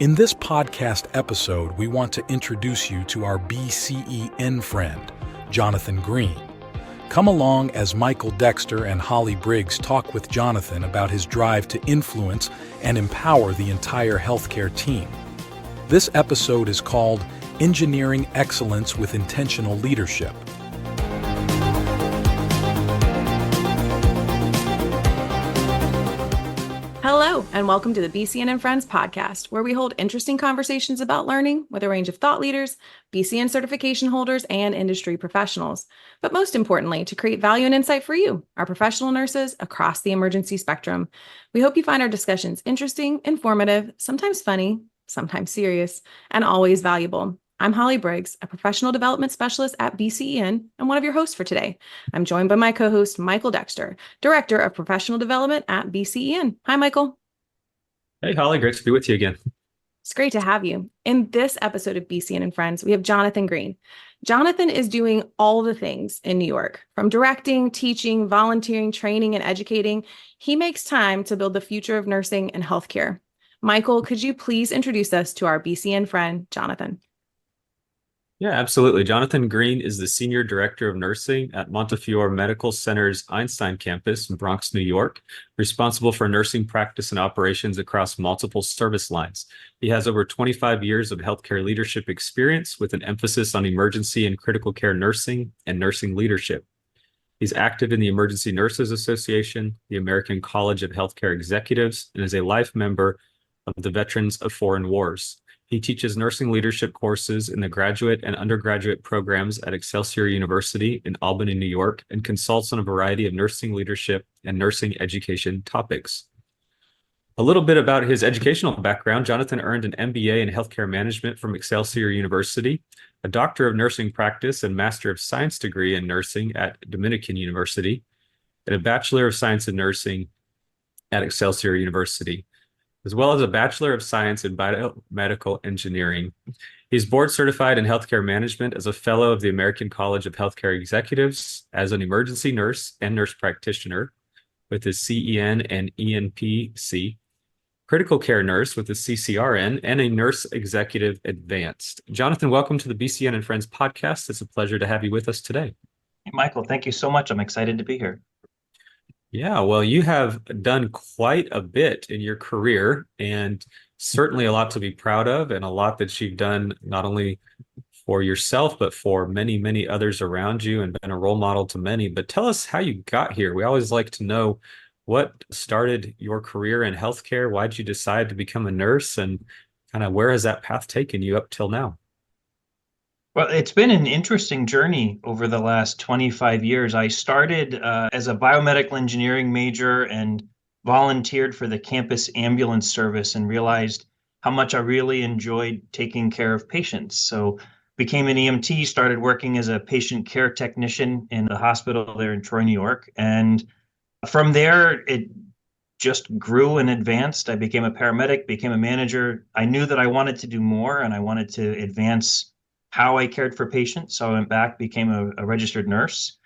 In this podcast episode, we want to introduce you to our BCEN friend, Jonathan Green. Come along as Michael Dexter and Holly Briggs talk with Jonathan about his drive to influence and empower the entire healthcare team. This episode is called Engineering Excellence with Intentional Leadership. Hello, and welcome to the BCEN Friends podcast, where we hold interesting conversations about learning with a range of thought leaders, BCN certification holders, and industry professionals. But most importantly, to create value and insight for you, our professional nurses across the emergency spectrum. We hope you find our discussions interesting, informative, sometimes funny, sometimes serious, and always valuable. I'm Holly Briggs, a professional development specialist at BCEN and one of your hosts for today. I'm joined by my co-host, Michael Dexter, Director of Professional Development at BCEN. Hi, Michael. Hey, Holly. Great to be with you again. It's great to have you. In this episode of BCEN and Friends, we have Jonathan Green. Jonathan is doing all the things in New York, from directing, teaching, volunteering, training, and educating. He makes time to build the future of nursing and healthcare. Michael, could you please introduce us to our BCEN friend, Jonathan? Yeah, absolutely. Jonathan Green is the Senior Director of Nursing at Montefiore Medical Center's Einstein campus in Bronx, New York, responsible for nursing practice and operations across multiple service lines. He has over 25 years of healthcare leadership experience with an emphasis on emergency and critical care nursing and nursing leadership. He's active in the Emergency Nurses Association, the American College of Healthcare Executives, and is a life member of the Veterans of Foreign Wars. He teaches nursing leadership courses in the graduate and undergraduate programs at Excelsior University in Albany, New York, and consults on a variety of nursing leadership and nursing education topics. A little bit about his educational background. Jonathan earned an MBA in healthcare management from Excelsior University, a Doctor of Nursing Practice and Master of Science degree in nursing at Dominican University, and a Bachelor of Science in nursing at Excelsior University, as well as a Bachelor of Science in Biomedical Engineering. He's board certified in healthcare management as a fellow of the American College of Healthcare Executives, as an emergency nurse and nurse practitioner with his CEN and ENP-C, critical care nurse with the CCRN, and a nurse executive advanced. Jonathan, welcome to the BCN and Friends podcast. It's a pleasure to have you with us today. Hey, Michael, thank you so much. I'm excited to be here. Yeah, well, you have done quite a bit in your career, and certainly a lot to be proud of, and a lot that you've done not only for yourself, but for many, many others around you, and been a role model to many. But tell us how you got here. We always like to know what started your career in healthcare. Why did you decide to become a nurse, and kind of where has that path taken you up till now? Well, it's been an interesting journey over the last 25 years. I started as a biomedical engineering major and volunteered for the campus ambulance service and realized how much I really enjoyed taking care of patients. So became an EMT, started working as a patient care technician in the hospital there in Troy, New York. And from there, it just grew and advanced. I became a paramedic, became a manager. I knew that I wanted to do more and I wanted to advance how I cared for patients. So I went back, became a registered nurse,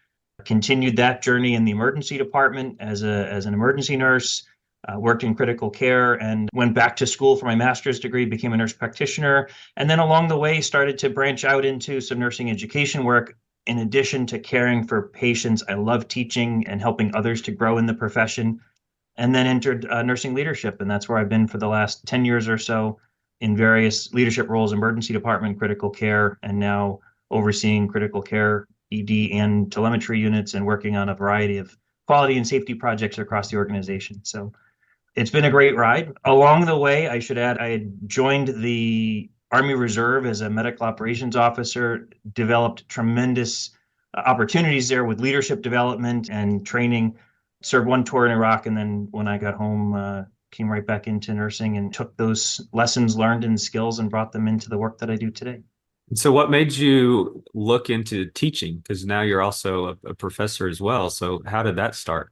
continued that journey in the emergency department as an emergency nurse, worked in critical care, and went back to school for my master's degree, became a nurse practitioner. And then along the way, started to branch out into some nursing education work. In addition to caring for patients, I love teaching and helping others to grow in the profession, and then entered nursing leadership. And that's where I've been for the last 10 years or so, in various leadership roles, emergency department, critical care, and now overseeing critical care, ED, and telemetry units, and working on a variety of quality and safety projects across the organization. So it's been a great ride. Along the way, I should add, I had joined the Army Reserve as a medical operations officer, developed tremendous opportunities there with leadership development and training, served one tour in Iraq, and then when I got home, came right back into nursing and took those lessons learned and skills and brought them into the work that I do today. So what made you look into teaching? Because now you're also a professor as well. So how did that start?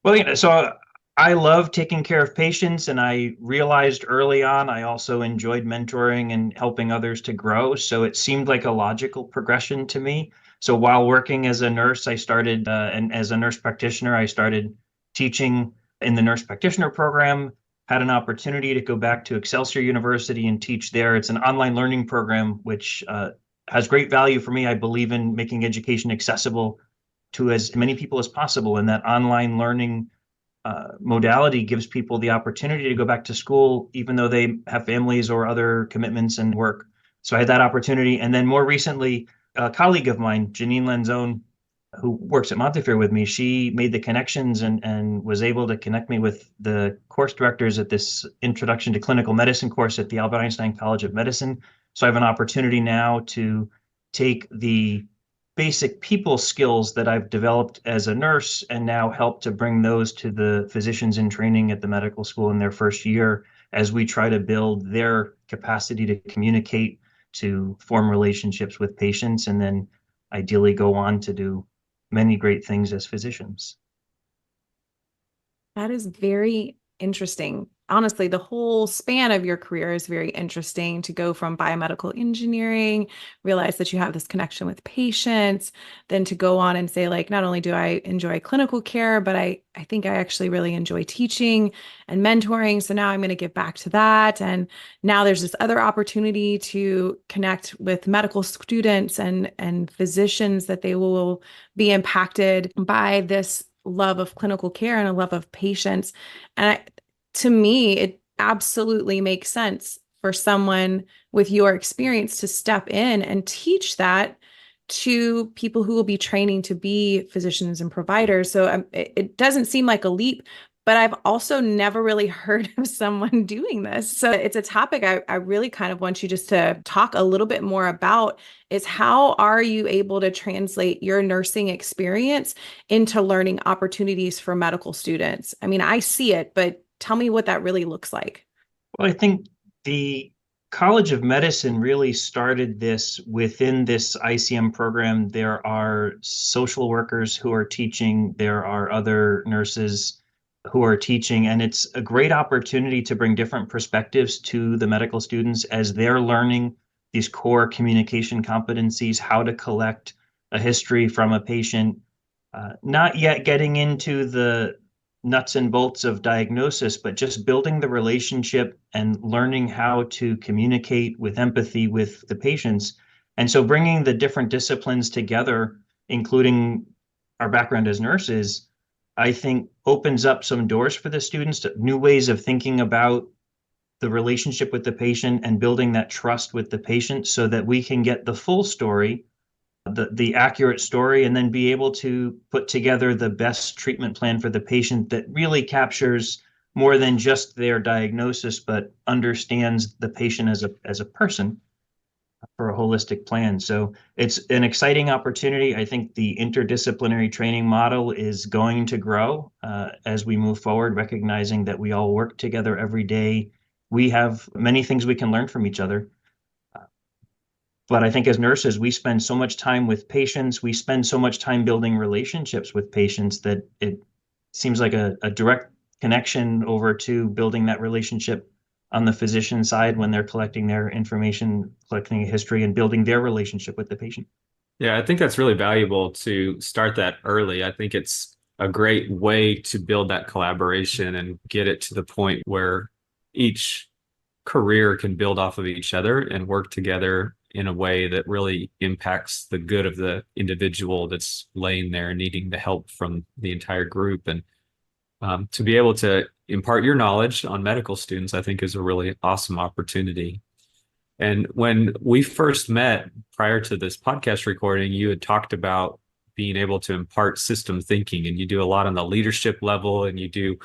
Well, so I love taking care of patients, and I realized early on I also enjoyed mentoring and helping others to grow. So it seemed like a logical progression to me. So while working as a nurse, I started, and as a nurse practitioner, I started teaching in the nurse practitioner program, had an opportunity to go back to Excelsior University and teach there. It's an online learning program, which has great value for me. I believe in making education accessible to as many people as possible, and that online learning modality gives people the opportunity to go back to school, even though they have families or other commitments and work. So I had that opportunity. And then more recently, a colleague of mine, Janine Lanzone, who works at Montefiore with me, she made the connections and was able to connect me with the course directors at this Introduction to Clinical Medicine course at the Albert Einstein College of Medicine. So I have an opportunity now to take the basic people skills that I've developed as a nurse and now help to bring those to the physicians in training at the medical school in their first year as we try to build their capacity to communicate, to form relationships with patients, and then ideally go on to do many great things as physicians. That is very interesting. Honestly, the whole span of your career is very interesting, to go from biomedical engineering, realize that you have this connection with patients, then to go on and say, like, not only do I enjoy clinical care, but I think I actually really enjoy teaching and mentoring. So now I'm going to get back to that. And now there's this other opportunity to connect with medical students and physicians, that they will be impacted by this love of clinical care and a love of patients. And to me, it absolutely makes sense for someone with your experience to step in and teach that to people who will be training to be physicians and providers. So it doesn't seem like a leap, but I've also never really heard of someone doing this. So it's a topic I really kind of want you just to talk a little bit more about, is how are you able to translate your nursing experience into learning opportunities for medical students? I mean, I see it, but tell me what that really looks like. Well, I think the College of Medicine really started this within this ICM program. There are social workers who are teaching, there are other nurses who are teaching, and it's a great opportunity to bring different perspectives to the medical students as they're learning these core communication competencies, how to collect a history from a patient, not yet getting into the nuts and bolts of diagnosis, but just building the relationship and learning how to communicate with empathy with the patients. And so bringing the different disciplines together, including our background as nurses, I think opens up some doors for the students to new ways of thinking about the relationship with the patient and building that trust with the patient so that we can get the full story, the accurate story, and then be able to put together the best treatment plan for the patient that really captures more than just their diagnosis, but understands the patient as a person for a holistic plan. So it's an exciting opportunity. I think the interdisciplinary training model is going to grow as we move forward, recognizing that we all work together every day. We have many things we can learn from each other. But I think as nurses, we spend so much time with patients, we spend so much time building relationships with patients that it seems like a direct connection over to building that relationship on the physician side when they're collecting their information, collecting a history, and building their relationship with the patient. Yeah, I think that's really valuable to start that early. I think it's a great way to build that collaboration and get it to the point where each career can build off of each other and work together in a way that really impacts the good of the individual that's laying there needing the help from the entire group. And to be able to impart your knowledge on medical students, I think is a really awesome opportunity. And when we first met prior to this podcast recording, you had talked about being able to impart system thinking, and you do a lot on the leadership level, and you do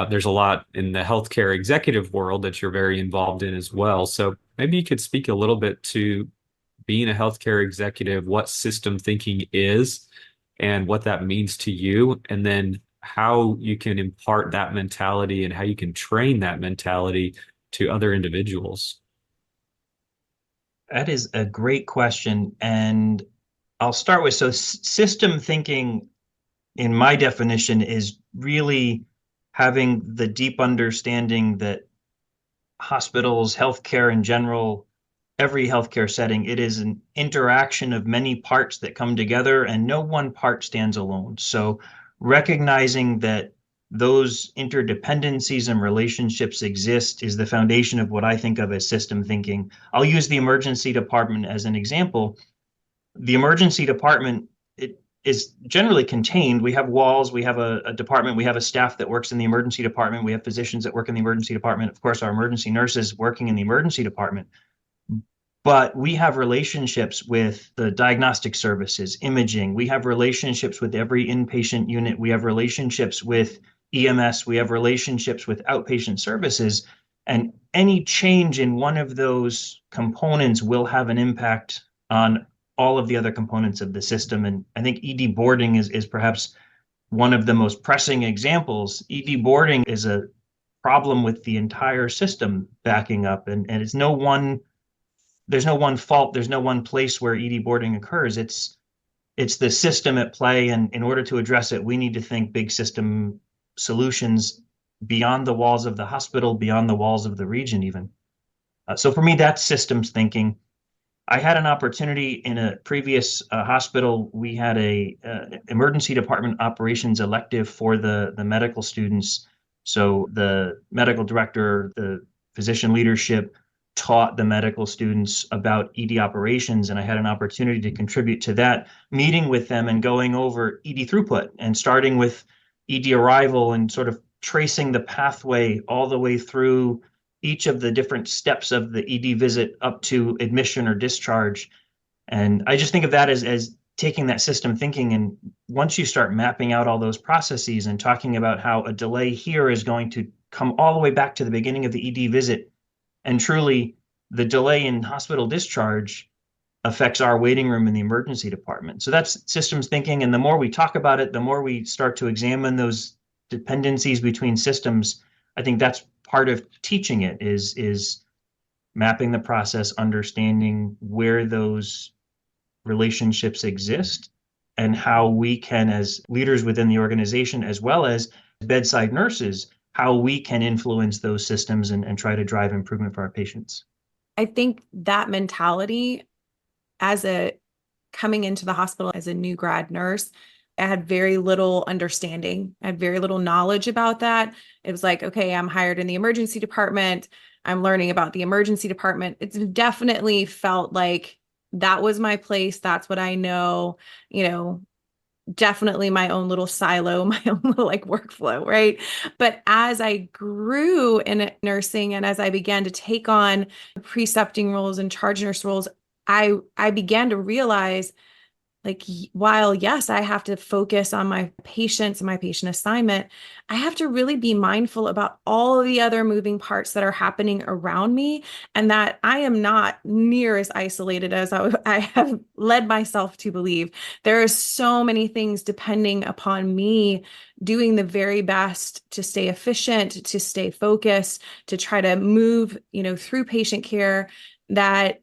there's a lot in the healthcare executive world that you're very involved in as well. So maybe you could speak a little bit to being a healthcare executive, what system thinking is and what that means to you, and then how you can impart that mentality and how you can train that mentality to other individuals. That is a great question. And I'll start with, so system thinking, in my definition, is really having the deep understanding that hospitals, healthcare in general, every healthcare setting, it is an interaction of many parts that come together and no one part stands alone. So recognizing that those interdependencies and relationships exist is the foundation of what I think of as system thinking. I'll use the emergency department as an example. The emergency department, it is generally contained. We have walls, we have a department, we have a staff that works in the emergency department, we have physicians that work in the emergency department, of course, our emergency nurses working in the emergency department. But we have relationships with the diagnostic services, imaging. We have relationships with every inpatient unit. We have relationships with EMS. We have relationships with outpatient services. And any change in one of those components will have an impact on all of the other components of the system. And I think ED boarding is perhaps one of the most pressing examples. ED boarding is a problem with the entire system backing up. And it's there's no one fault, there's no one place where ED boarding occurs. It's the system at play. And in order to address it, we need to think big system solutions beyond the walls of the hospital, beyond the walls of the region even. So for me, that's systems thinking. I had an opportunity in a previous hospital. We had a emergency department operations elective for the medical students. So the medical director, the physician leadership taught the medical students about ED operations, and I had an opportunity to contribute to that, meeting with them and going over ED throughput and starting with ED arrival and sort of tracing the pathway all the way through each of the different steps of the ED visit up to admission or discharge. And I just think of that as taking that system thinking. And once you start mapping out all those processes and talking about how a delay here is going to come all the way back to the beginning of the ED visit, and truly the delay in hospital discharge affects our waiting room in the emergency department. So that's systems thinking. And the more we talk about it, the more we start to examine those dependencies between systems. I think that's part of teaching it is mapping the process, understanding where those relationships exist and how we can, as leaders within the organization, as well as bedside nurses, how we can influence those systems and try to drive improvement for our patients. I think that mentality coming into the hospital as a new grad nurse, I had very little understanding. I had very little knowledge about that. It was like, okay, I'm hired in the emergency department. I'm learning about the emergency department. It's definitely felt like that was my place. That's what I know, definitely my own little silo, my own little workflow, right? But as I grew in nursing and as I began to take on precepting roles and charge nurse roles, I began to realize, while yes, I have to focus on my patients and my patient assignment, I have to really be mindful about all the other moving parts that are happening around me, and that I am not near as isolated as I have led myself to believe. There are so many things depending upon me doing the very best to stay efficient, to stay focused, to try to move, through patient care, that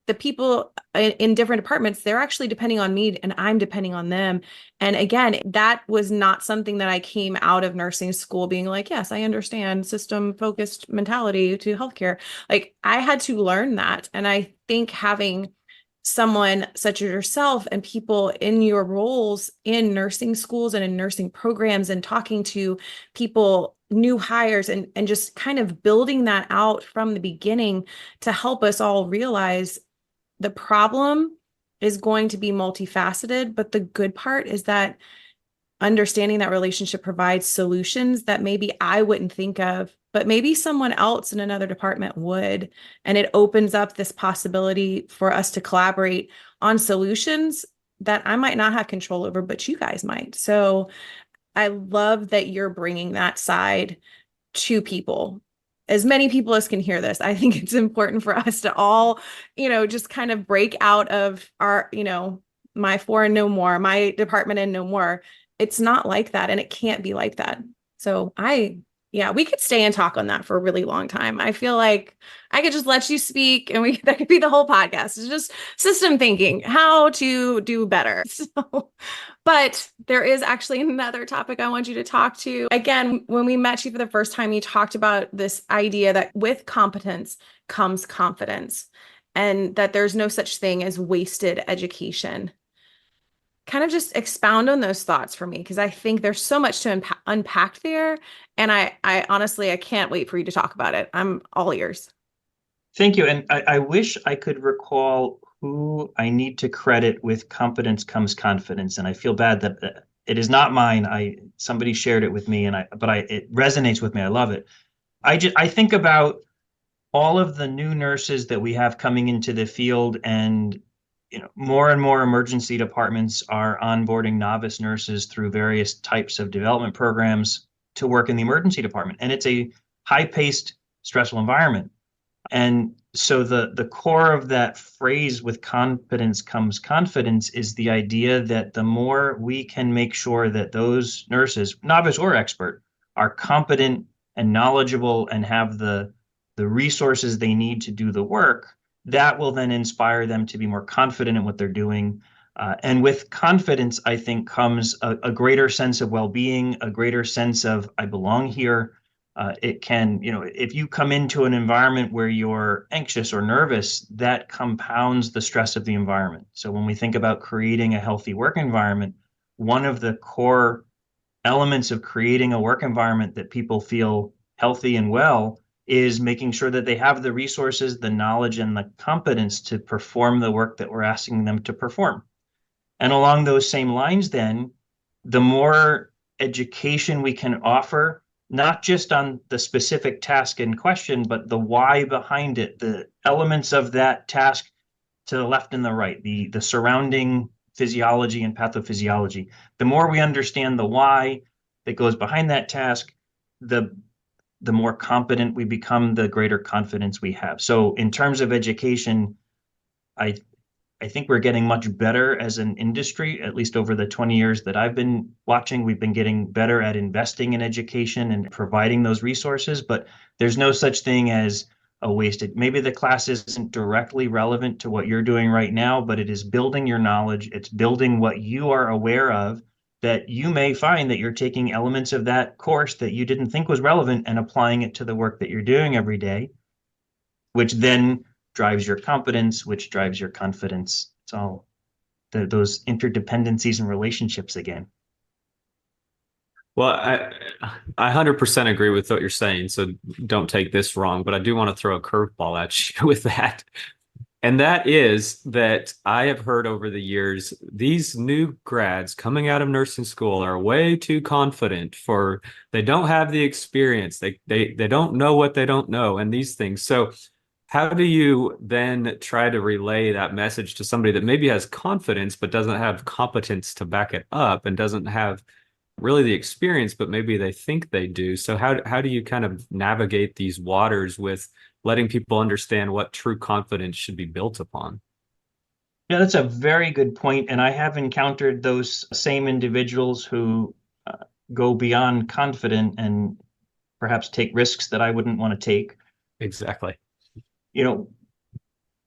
the people in different departments, they're actually depending on me and I'm depending on them. And again, that was not something that I came out of nursing school being like, yes, I understand system-focused mentality to healthcare. I had to learn that. And I think having someone such as yourself and people in your roles in nursing schools and in nursing programs and talking to people, new hires, and just kind of building that out from the beginning to help us all realize the problem is going to be multifaceted, but the good part is that understanding that relationship provides solutions that maybe I wouldn't think of, but maybe someone else in another department would. And it opens up this possibility for us to collaborate on solutions that I might not have control over, but you guys might. So I love that you're bringing that side to people. As many people as can hear this, I think it's important for us to all, just kind of break out of our, my four and no more, my department and no more. It's not like that. And it can't be like that. So we could stay and talk on that for a really long time. I feel like I could just let you speak and that could be the whole podcast. It's just system thinking, how to do better. But there is actually another topic I want you to talk to. Again, when we met you for the first time, you talked about this idea that with competence comes confidence and that there's no such thing as wasted education. kind of just expound on those thoughts for me, because I think there's so much to unpack there. And I honestly, I can't wait for you to talk about it. I'm all ears. Thank you. And I wish I could recall who I need to credit with competence comes confidence. And I feel bad that it is not mine. Somebody shared it with me, and it resonates with me. I love it. I think about all of the new nurses that we have coming into the field, and more and more emergency departments are onboarding novice nurses through various types of development programs to work in the emergency department. And it's a high-paced, stressful environment. And so the core of that phrase, with competence comes confidence, is the idea that the more we can make sure that those nurses, novice or expert, are competent and knowledgeable and have the resources they need to do the work, that will then inspire them to be more confident in what they're doing. And with confidence, I think, comes a greater sense of well-being, a greater sense of I belong here. It can, if you come into an environment where you're anxious or nervous, that compounds the stress of the environment. So when we think about creating a healthy work environment, one of the core elements of creating a work environment that people feel healthy and well is making sure that they have the resources, the knowledge, and the competence to perform the work that we're asking them to perform. And along those same lines, then, the more education we can offer, not just on the specific task in question, but the why behind it, the elements of that task to the left and the right, the surrounding physiology and pathophysiology. The more we understand the why that goes behind that task, the more competent we become, the greater confidence we have. So in terms of education, I think we're getting much better as an industry. At least over the 20 years that I've been watching, we've been getting better at investing in education and providing those resources, but there's no such thing as a wasted. Maybe the class isn't directly relevant to what you're doing right now, but it is building your knowledge. It's building what you are aware of, that you may find that you're taking elements of that course that you didn't think was relevant and applying it to the work that you're doing every day, which then drives your competence, which drives your confidence. It's all those interdependencies and relationships again. Well, I 100% agree with what you're saying, so don't take this wrong, but I do want to throw a curveball at you with that. And that is that I have heard over the years, these new grads coming out of nursing school are way too confident they don't have the experience. They don't know what they don't know and these things. So how do you then try to relay that message to somebody that maybe has confidence but doesn't have competence to back it up and doesn't have really the experience, but maybe they think they do? So how do you kind of navigate these waters with letting people understand what true confidence should be built upon? Yeah, that's a very good point. And I have encountered those same individuals who go beyond confident and perhaps take risks that I wouldn't want to take. Exactly.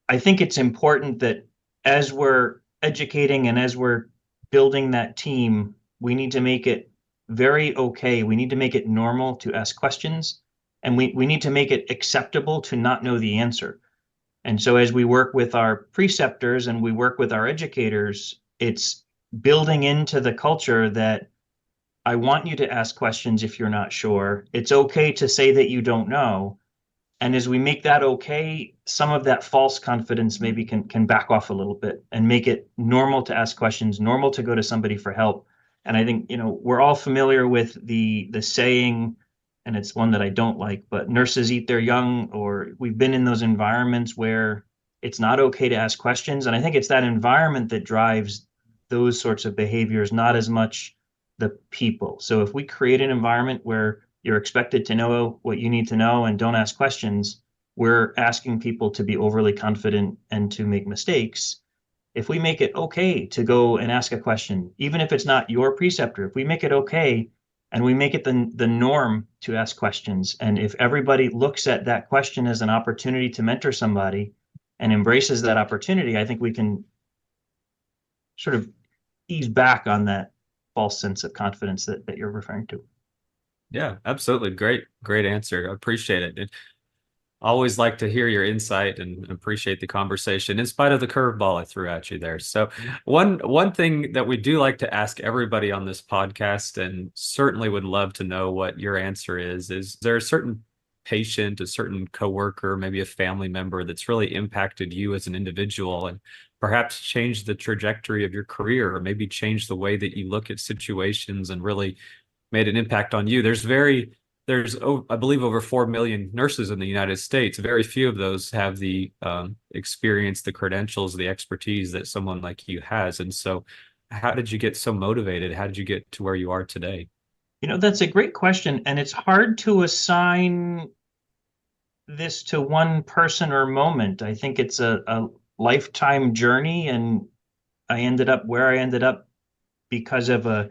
I think it's important that as we're educating and as we're building that team, we need to make it very okay. We need to make it normal to ask questions, and we need to make it acceptable to not know the answer. And so as we work with our preceptors and we work with our educators, it's building into the culture that I want you to ask questions if you're not sure. It's okay to say that you don't know. And as we make that okay, some of that false confidence maybe can back off a little bit and make it normal to ask questions, normal to go to somebody for help. And I think, we're all familiar with the saying, and it's one that I don't like, but nurses eat their young, or we've been in those environments where it's not okay to ask questions. And I think it's that environment that drives those sorts of behaviors, not as much the people. So if we create an environment where you're expected to know what you need to know and don't ask questions, we're asking people to be overly confident and to make mistakes. If we make it okay to go and ask a question, even if it's not your preceptor, if we make it okay and we make it the norm to ask questions, and if everybody looks at that question as an opportunity to mentor somebody and embraces that opportunity, I think we can sort of ease back on that false sense of confidence that you're referring to. Yeah, absolutely. Great answer. I appreciate it. always like to hear your insight and appreciate the conversation in spite of the curveball I threw at you there. So one thing that we do like to ask everybody on this podcast, and certainly would love to know what your answer is there a certain patient, a certain coworker, maybe a family member that's really impacted you as an individual and perhaps changed the trajectory of your career, or maybe changed the way that you look at situations and really made an impact on you? There's, I believe, over 4 million nurses in the United States. Very few of those have the experience, the credentials, the expertise that someone like you has. And so how did you get so motivated? How did you get to where you are today? That's a great question, and it's hard to assign this to one person or moment. I think it's a lifetime journey, and I ended up where I ended up because of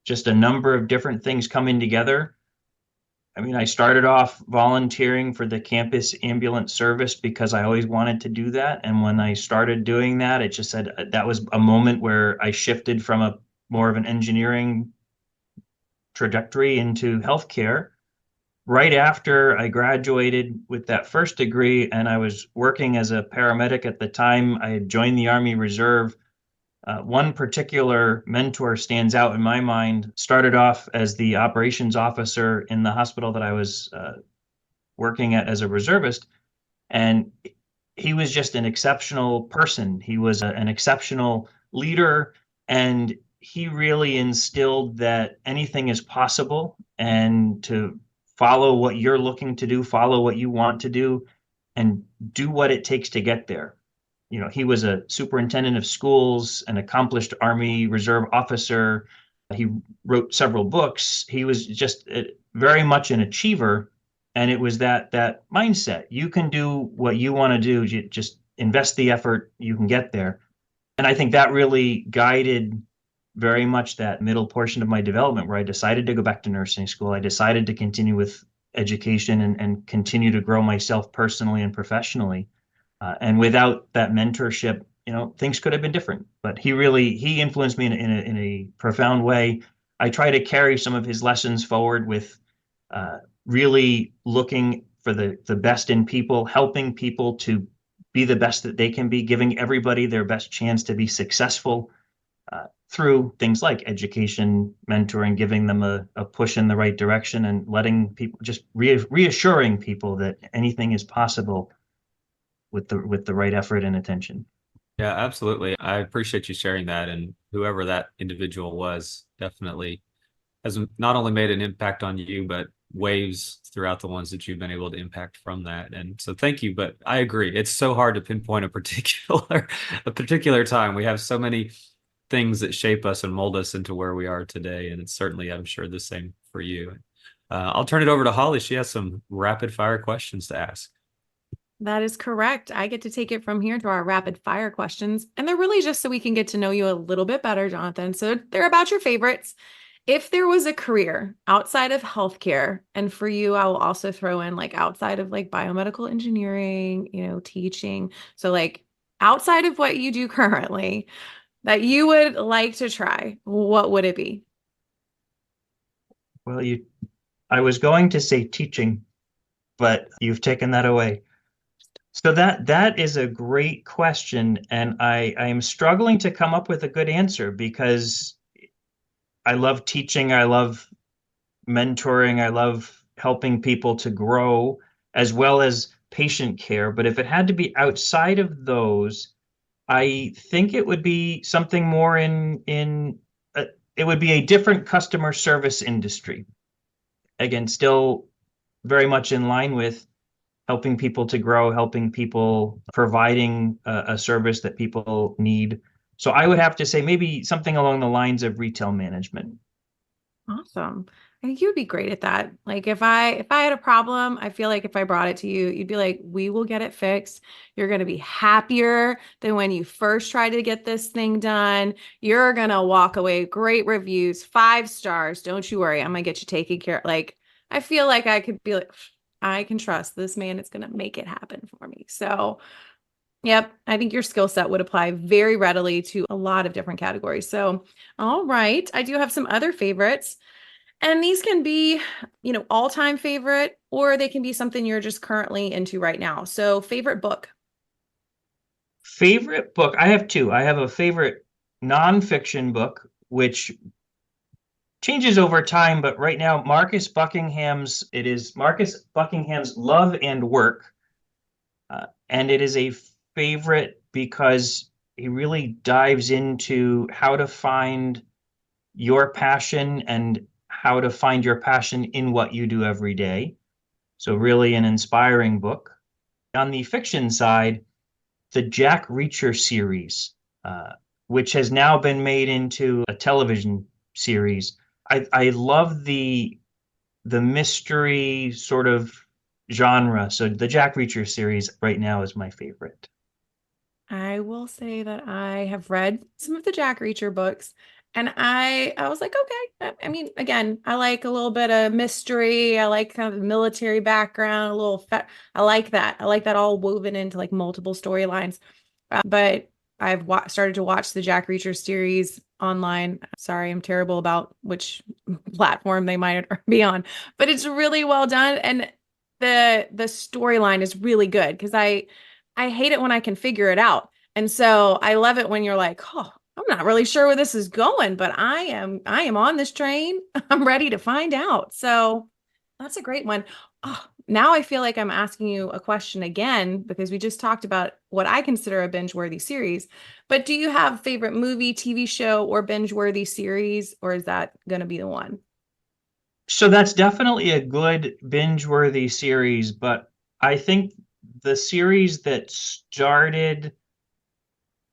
just a number of different things coming together. I mean, I started off volunteering for the campus ambulance service because I always wanted to do that. And when I started doing that, it just said that was a moment where I shifted from a more of an engineering trajectory into healthcare. Right after I graduated with that first degree, and I was working as a paramedic at the time, I had joined the Army Reserve. One particular mentor stands out in my mind. Started off as the operations officer in the hospital that I was working at as a reservist, and he was just an exceptional person. He was an exceptional leader, and he really instilled that anything is possible, and to follow what you're looking to do, follow what you want to do, and do what it takes to get there. He was a superintendent of schools, an accomplished Army Reserve officer. He wrote several books. He was just very much an achiever. And it was that mindset. You can do what you want to do. You just invest the effort, you can get there. And I think that really guided very much that middle portion of my development, where I decided to go back to nursing school. I decided to continue with education and continue to grow myself personally and professionally. And without that mentorship, things could have been different. But he influenced me in a profound way. I try to carry some of his lessons forward with really looking for the best in people, helping people to be the best that they can be, giving everybody their best chance to be successful through things like education, mentoring, giving them a push in the right direction, and letting people, just reassuring people that anything is possible with the right effort and attention. Yeah, absolutely. I appreciate you sharing that. And whoever that individual was definitely has not only made an impact on you, but waves throughout the ones that you've been able to impact from that. And so thank you. But I agree. It's so hard to pinpoint a particular time. We have so many things that shape us and mold us into where we are today. And it's certainly, I'm sure, the same for you. I'll turn it over to Holly. She has some rapid fire questions to ask. That is correct. I get to take it from here to our rapid fire questions. And they're really just so we can get to know you a little bit better, Jonathan. So they're about your favorites. If there was a career outside of healthcare, and for you, I will also throw in outside of biomedical engineering, teaching. So outside of what you do currently that you would like to try, what would it be? Well, I was going to say teaching, but you've taken that away. So that is a great question, and I am struggling to come up with a good answer, because I love teaching, I love mentoring, I love helping people to grow, as well as patient care. But if it had to be outside of those, I think it would be something more it would be a different customer service industry. Again, still very much in line with helping people to grow, helping people, providing a service that people need. So I would have to say maybe something along the lines of retail management. Awesome. I think you would be great at that. If I had a problem, I feel like if I brought it to you, you'd be like, we will get it fixed. You're going to be happier than when you first tried to get this thing done. You're going to walk away, great reviews, 5 stars. Don't you worry. I'm going to get you taken care of. I feel like I could be I can trust this man. It's going to make it happen for me. So, yep, I think your skill set would apply very readily to a lot of different categories. So, all right. I do have some other favorites. And these can be, all-time favorite, or they can be something you're just currently into right now. So favorite book. Favorite book, I have two. I have a favorite nonfiction book, which changes over time, but right now, it is Marcus Buckingham's Love and Work. And it is a favorite because he really dives into how to find your passion and how to find your passion in what you do every day. So really an inspiring book. On the fiction side, the Jack Reacher series, which has now been made into a television series. I love the mystery sort of genre. So the Jack Reacher series right now is my favorite. I will say that I have read some of the Jack Reacher books, and I was like, okay. I mean, again, I like a little bit of mystery. I like kind of the military background, I like that. I like that all woven into like multiple storylines. But I've started to watch the Jack Reacher series online. Sorry, I'm terrible about which platform they might be on, but it's really well done, and the storyline is really good because I hate it when I can figure it out. And so I love it when you're like, oh, I'm not really sure where this is going, but I am on this train. I'm ready to find out. So that's a great one. Oh, now I feel like I'm asking you a question again because we just talked about what I consider a binge-worthy series. But do you have favorite movie, TV show, or binge-worthy series, or is that going to be the one? So that's definitely a good binge-worthy series, but I think the series that started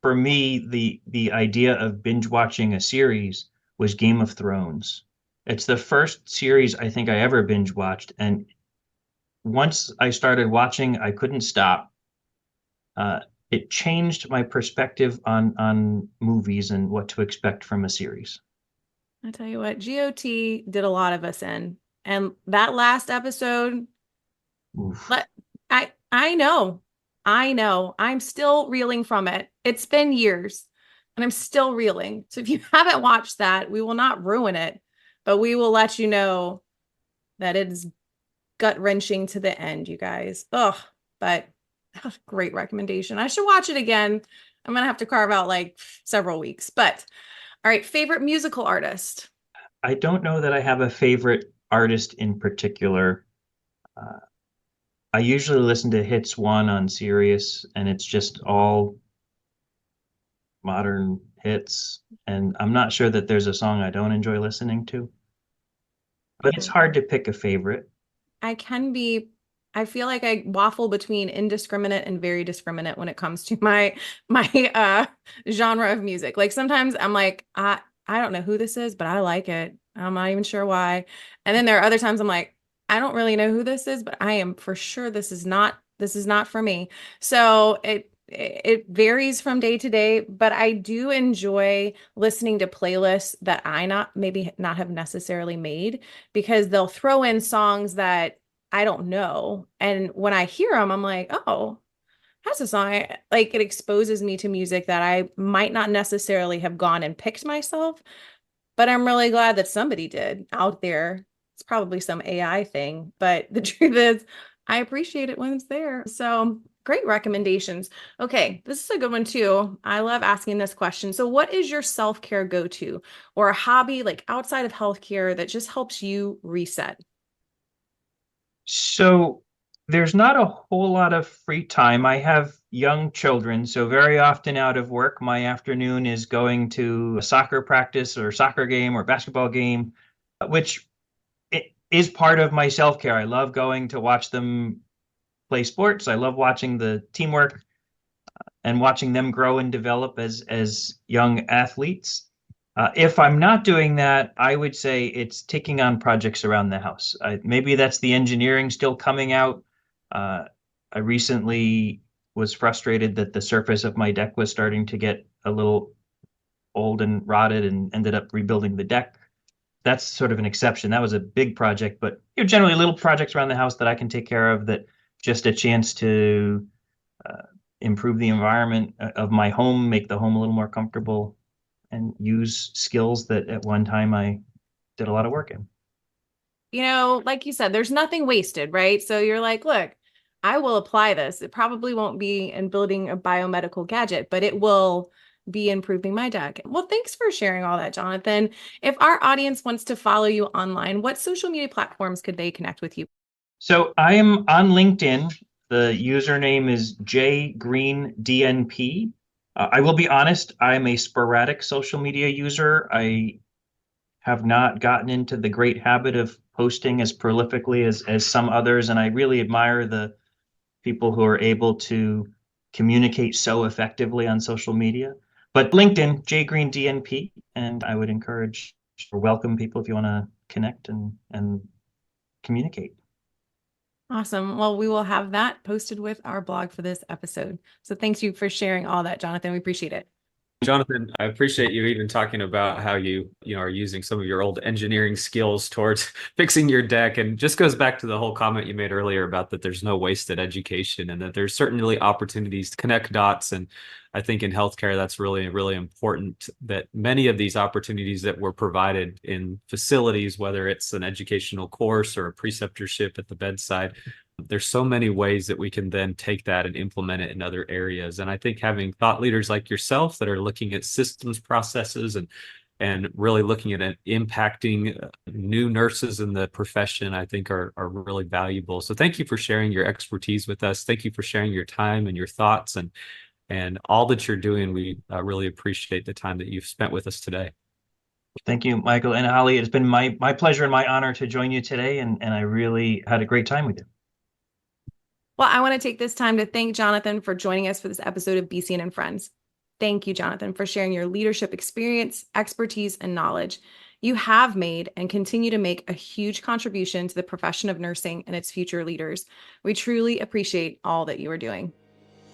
for me the idea of binge watching a series was Game of Thrones. It's the first series I think I ever binge watched, and once I started watching, I couldn't stop. It changed my perspective on movies and what to expect from a series. I tell you what, GOT did a lot of us in, and that last episode, Oof. I know, I'm still reeling from it. It's been years, and I'm still reeling. So if you haven't watched that, we will not ruin it, but we will let you know that it is gut-wrenching to the end, you guys. Ugh, but great recommendation. I should watch it again. I'm gonna have to carve out like several weeks. But all right, favorite musical artist. I don't know that I have a favorite artist in particular. I usually listen to Hits One on Sirius, and it's just all modern hits. And I'm not sure that there's a song I don't enjoy listening to, but it's hard to pick a favorite. I feel like I waffle between indiscriminate and very discriminate when it comes to my genre of music. Like sometimes I'm like, I don't know who this is, but I like it. I'm not even sure why. And then there are other times I'm like, I don't really know who this is, but I am for sure this is not for me. So it varies from day to day, but I do enjoy listening to playlists that I maybe not have necessarily made because they'll throw in songs that I don't know. And when I hear them, I'm like, oh, that's a song. Like it exposes me to music that I might not necessarily have gone and picked myself, but I'm really glad that somebody did out there. It's probably some AI thing, but the truth is, I appreciate it when it's there. So great recommendations. Okay, this is a good one too. I love asking this question. So, what is your self-care go-to or a hobby like outside of healthcare that just helps you reset? So there's not a whole lot of free time. I have young children, so very often out of work, my afternoon is going to a soccer practice or soccer game or basketball game, which is part of my self-care. I love going to watch them play sports. I love watching the teamwork and watching them grow and develop as young athletes. If I'm not doing that, I would say it's taking on projects around the house. Maybe that's the engineering still coming out. I recently was frustrated that the surface of my deck was starting to get a little old and rotted and ended up rebuilding the deck. That's sort of an exception. That was a big project, but generally little projects around the house that I can take care of that just a chance to improve the environment of my home, make the home a little more comfortable, and use skills that at one time I did a lot of work in. like you said, there's nothing wasted, right? So you're like, look, I will apply this. It probably won't be in building a biomedical gadget, but it will be improving my deck. Well, thanks for sharing all that, Jonathan. If our audience wants to follow you online, what social media platforms could they connect with you? So I am on LinkedIn. The username is jgreendnp. I will be honest, I'm a sporadic social media user. I have not gotten into the great habit of posting as prolifically as some others, and I really admire the people who are able to communicate so effectively on social media. But LinkedIn, jgreendnp, and I would encourage or welcome people if you want to connect and communicate. Awesome. Well, we will have that posted with our blog for this episode. So thanks you for sharing all that, Jonathan. We appreciate it. Jonathan, I appreciate you even talking about how you are using some of your old engineering skills towards fixing your deck, and just goes back to the whole comment you made earlier about that there's no wasted education and that there's certainly opportunities to connect dots. And I think in healthcare, that's really, really important, that many of these opportunities that were provided in facilities, whether it's an educational course or a preceptorship at the bedside, there's so many ways that we can then take that and implement it in other areas. And I think having thought leaders like yourself that are looking at systems, processes, and really looking at impacting new nurses in the profession, I think are really valuable. So thank you for sharing your expertise with us. Thank you for sharing your time and your thoughts and all that you're doing. We really appreciate the time that you've spent with us today. Thank you, Michael and Holly. It's been my pleasure and my honor to join you today, and I really had a great time with you. Well, I want to take this time to thank Jonathan for joining us for this episode of BCEN and Friends. Thank you, Jonathan, for sharing your leadership experience, expertise, and knowledge. You have made and continue to make a huge contribution to the profession of nursing and its future leaders. We truly appreciate all that you are doing.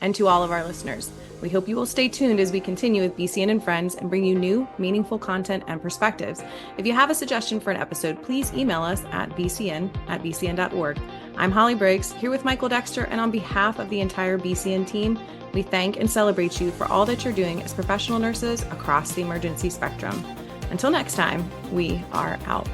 And to all of our listeners, we hope you will stay tuned as we continue with BCEN and Friends and bring you new, meaningful content and perspectives. If you have a suggestion for an episode, please email us at bcn@bcn.org. I'm Holly Briggs, here with Michael Dexter, and on behalf of the entire BCEN team, we thank and celebrate you for all that you're doing as professional nurses across the emergency spectrum. Until next time, we are out.